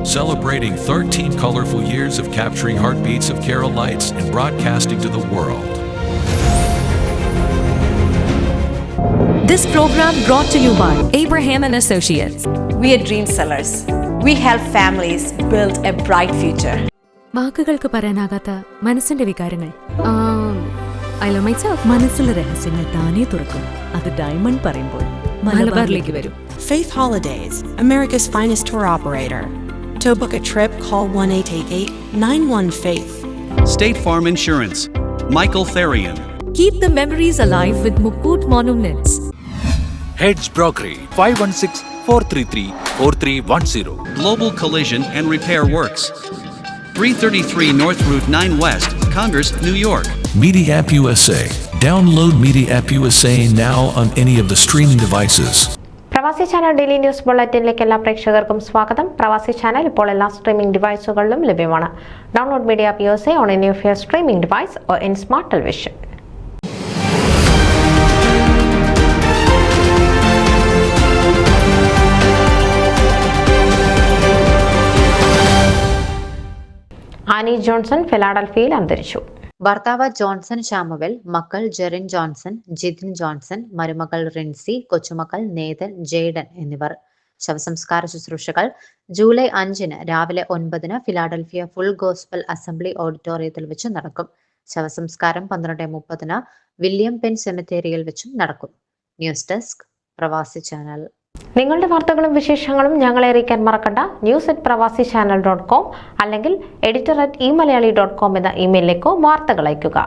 celebrating 13 colorful years of capturing heartbeats of Kerala lights and broadcasting to the world. This program brought to you by Abraham and Associates. We are dream sellers. We help families build a bright future. വാക്കുകൾക്ക് പറയാനാകാത്ത മനസ്സിന്റെ വികാരങ്ങൾ. I love myself. മനസ്സിലെ രഹസ്യങ്ങൾ താനേ തുറക്കും. അത് diamond പറയുമ്പോൾ മലബാറിലേക്ക് വരും. Faith Holidays, America's finest tour operator. To book a trip, call 1-888-91-FAITH. State Farm Insurance, Michael Therian. Keep the memories alive with Mukut Monuments. Heads Brokery 516-433-4310. Global Collision and Repair Works, 333 North Route 9 West, Congress, New York. Media App USA. Download Media App USA now on any of the streaming devices. പ്രവാസി channel daily news ബുള്ളറ്റിനിലേക്ക് എല്ലാ പ്രേക്ഷകർക്കും സ്വാഗതം. പ്രവാസി channel ഇപ്പോൾ എല്ലാ streaming ഡിവൈസുകളിലും ലഭ്യമാണ്. Download media app USA on any of your streaming device or in smart television. Annie Johnson ഫിലാഡൽഫിയയിൽ അന്തരിച്ചു. ഭർത്താവ് ജോൺസൺ ശാമുവൽ, മക്കൾ ജെറിൻ ജോൺസൺ, ജിതിൻ ജോൺസൺ, മരുമകൾ റിൻസി, കൊച്ചുമക്കൾ നേതൻ, ജെയ്ഡൻ എന്നിവർ. ശവസംസ്കാര ശുശ്രൂഷകൾ ജൂലൈ 5 രാവിലെ 9 ഫിലാഡൽഫിയ ഫുൾ ഗോസ്പൽ അസംബ്ലി ഓഡിറ്റോറിയത്തിൽ വെച്ച് നടക്കും. ശവസംസ്കാരം 12:30 വില്യം പെൻ സെമിത്തേരിയിൽ വെച്ചും നടക്കും. ന്യൂസ് ഡെസ്ക് പ്രവാസി ചാനൽ. നിങ്ങളുടെ വാർത്തകളും വിശേഷങ്ങളും ഞങ്ങളെ അറിയിക്കാൻ മറക്കണ്ട. news@pravasichannel.com അല്ലെങ്കിൽ editor@eMalayali.com എന്ന ഇമെയിലിലേക്കോ വാർത്തകൾ അയയ്ക്കുക.